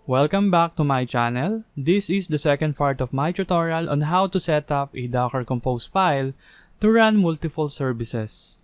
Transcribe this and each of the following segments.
Welcome back to my channel. This is the second part of my tutorial on how to set up a DockerCompose file to run multiple services.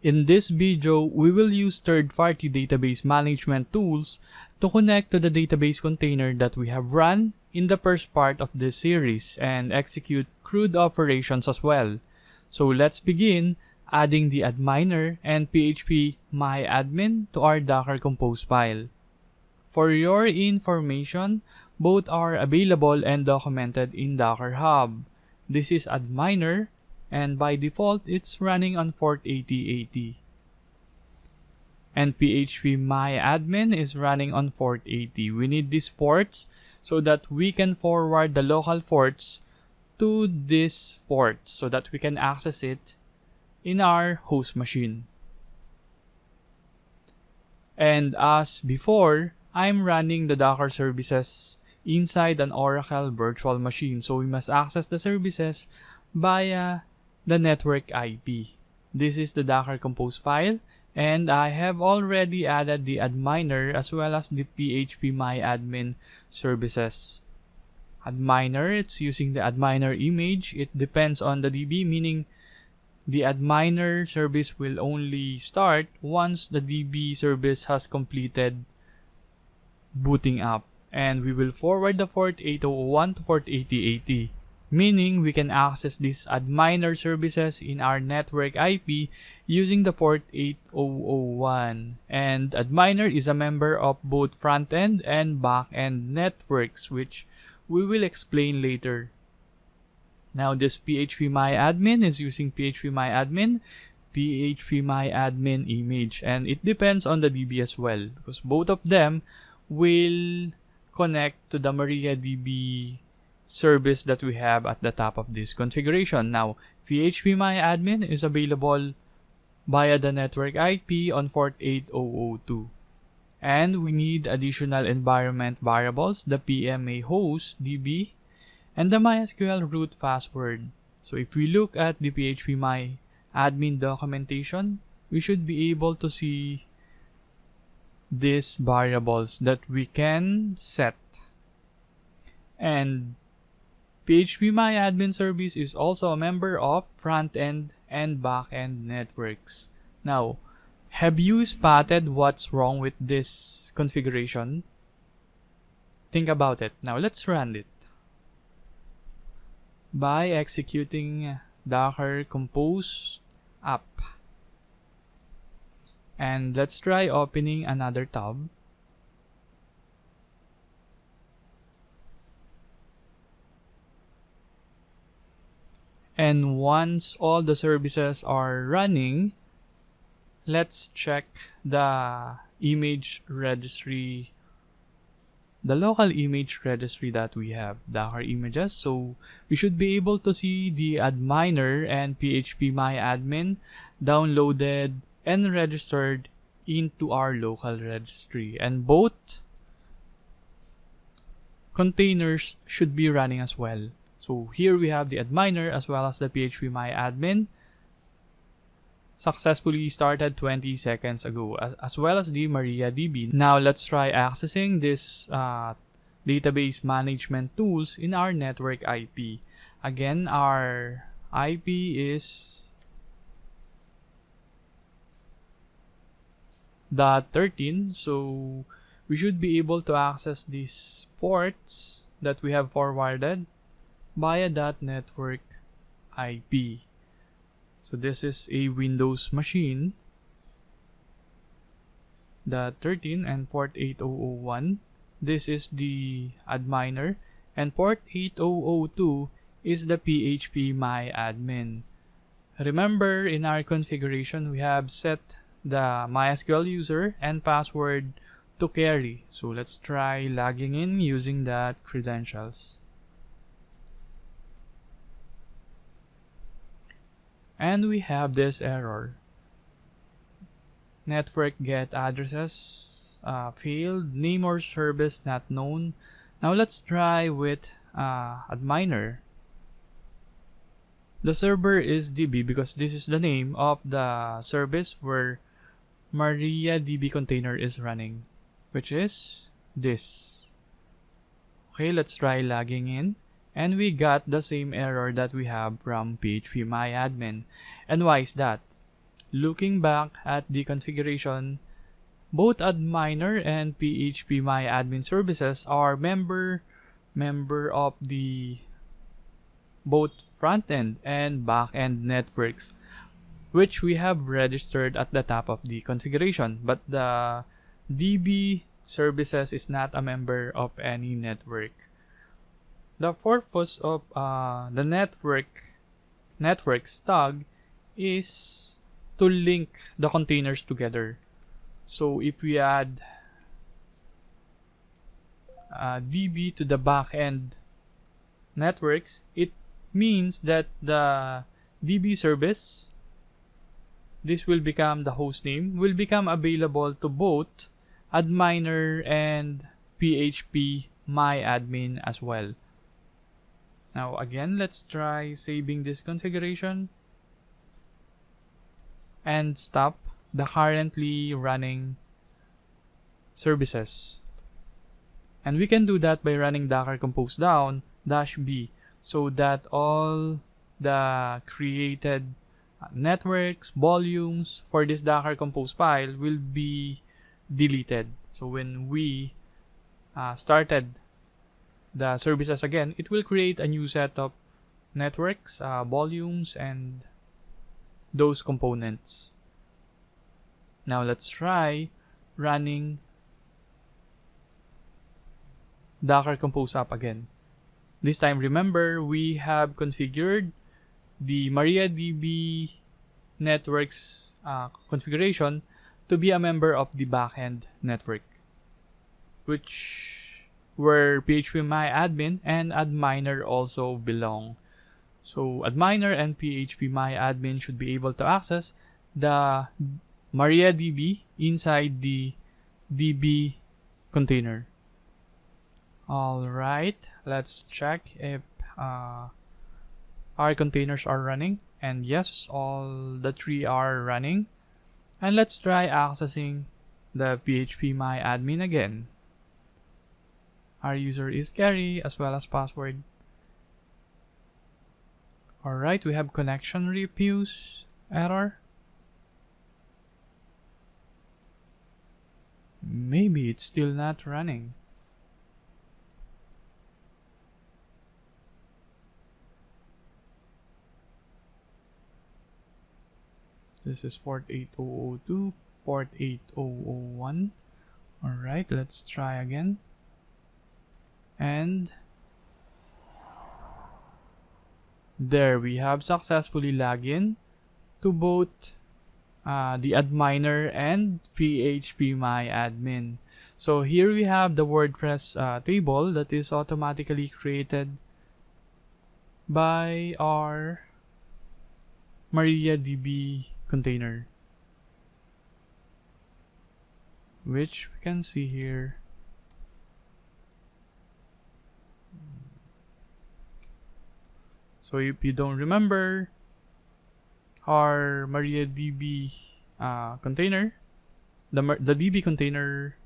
In this video, we will use third-party database management tools to connect to the database container that we have run in the first part of this series and execute CRUD operations as well. So let's begin adding the adminer and PHPMyAdmin to our DockerCompose file. For your information, both are available and documented in Docker Hub. This is adminer, and by default, it's running on port 8080. And PHPMyAdmin is running on port 80. We need these ports so that we can forward the local ports to this port so that we can access it in our host machine. And as before, I'm running the Docker services inside an Oracle virtual machine, so we must access the services via the network IP. This is the DockerCompose file, and I have already added the adminer as well as the PHPMyAdmin services. Adminer, it's using the adminer image. It depends on the DB, meaning the adminer service will only start once the DB service has completed booting up, and we will forward the port 8001 to port 8080, meaning we can access these adminer services in our network IP using the port 8001. And adminer is a member of both front-end and back-end networks, which we will explain later. Now this PHPMyAdmin is using PHPMyAdmin image, and it depends on the DB as well, because both of them will connect to the MariaDB service that we have at the top of this configuration. Now, PHPMyAdmin is available via the network IP on port 8002. And we need additional environment variables, the PMA host DB, and the MySQL root password. So if we look at the PHPMyAdmin documentation, we should be able to see these variables that we can set. And PHPMyAdmin service is also a member of front-end and back-end networks. Now, have you spotted what's wrong with this configuration? Think about it. Now let's run it by executing DockerCompose app. And let's try opening another tab. And once all the services are running, let's check the image registry, the local image registry that we have, Docker images. So we should be able to see the adminer and PHPMyAdmin downloaded and registered into our local registry, and both containers should be running as well. So here we have the adminer as well as the PHPMyAdmin successfully started 20 seconds ago, as well as the MariaDB. Now let's try accessing this database management tools in our network IP. Again, our IP is .13, so we should be able to access these ports that we have forwarded via .network IP. So this is a Windows machine, .13 and port 8001. This is the adminer, and port 8002 is the PHPMyAdmin. Remember, in our configuration, we have set the MySQL user and password to carry. So let's try logging in using that credentials. And we have this error. Network get addresses failed, name or service not known. Now let's try with adminer. The server is DB because this is the name of the service where MariaDB container is running, which is this. Okay, let's try logging in. And we got the same error that we have from PHPMyAdmin. And why is that? Looking back at the configuration, both Adminer and PHPMyAdmin services are member of the both front-end and back-end networks, which we have registered at the top of the configuration. But the DB services is not a member of any network. The purpose of the networks tag is to link the containers together. So if we add DB to the backend networks, it means that the DB service, this will become the host name, will become available to both Adminer and PHPMyAdmin as well. Now again, let's try saving this configuration and stop the currently running services. And we can do that by running DockerCompose down -b, so that all the created networks, volumes for this DockerCompose file will be deleted. So when we started the services again, it will create a new set of networks, volumes, and those components. Now let's try running DockerCompose up again. This time, remember, we have configured the MariaDB networks configuration to be a member of the backend network, where PHPMyAdmin and Adminer also belong. So Adminer and PHPMyAdmin should be able to access the MariaDB inside the DB container. Alright, let's check if our containers are running. And yes, all the three are running. And let's try accessing the PHPMyAdmin again. Our user is Gary as well as password. Alright, we have connection refuse error. Maybe it's still not running. This is port 8002, port 8001. Alright, let's try again. And there we have successfully logged in to both the Adminer and PHPMyAdmin. So here we have the WordPress table that is automatically created by our MariaDB container, which we can see here. So if you don't remember, our MariaDB container, the DB container,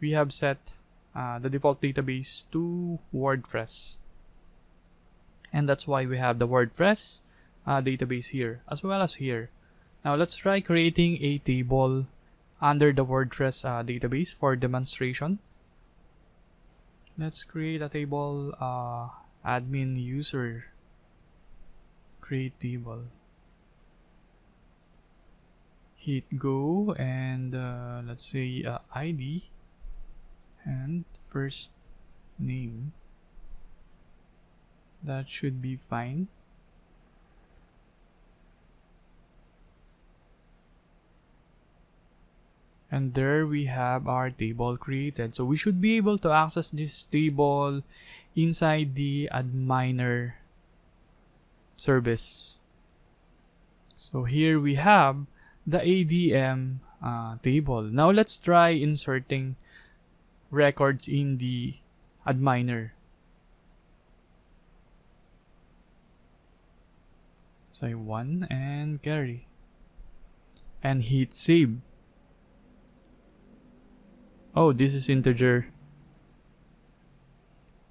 we have set the default database to WordPress. And that's why we have the WordPress database here, as well as here. Now let's try creating a table under the WordPress database for demonstration. Let's create a table, admin user, create table. Hit go, and let's say ID and first name. That should be fine. And there we have our table created. So we should be able to access this table inside the Adminer service. So here we have the ADM table. Now let's try inserting records in the Adminer. Say 1 and carry. And hit save. Oh, this is integer.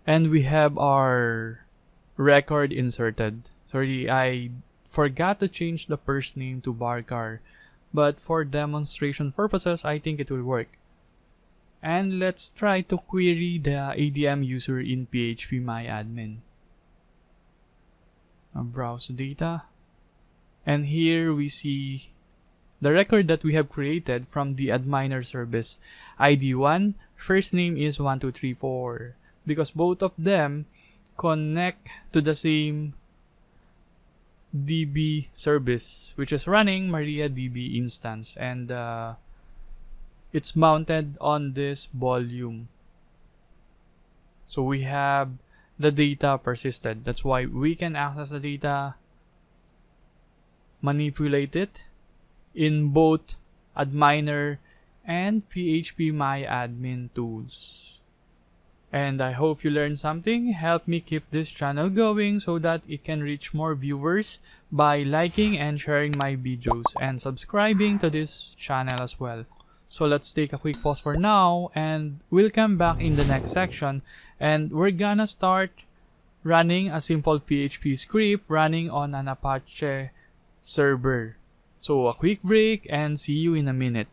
And we have our record inserted. Sorry, I forgot to change the first name to Barkar, but for demonstration purposes, I think it will work. And let's try to query the ADM user in PHPMyAdmin. Browse data. And here we see the record that we have created from the adminer service. ID 1, first name is 1234. Because both of them connect to the same DB service, which is running MariaDB instance, and it's mounted on this volume. So we have the data persisted. That's why we can access the data, manipulate it in both adminer and PHPMyAdmin tools. And I hope you learned something. Help me keep this channel going so that it can reach more viewers by liking and sharing my videos and subscribing to this channel as well. So let's take a quick pause for now, and we'll come back in the next section, and we're gonna start running a simple PHP script running on an Apache server. So a quick break and see you in a minute.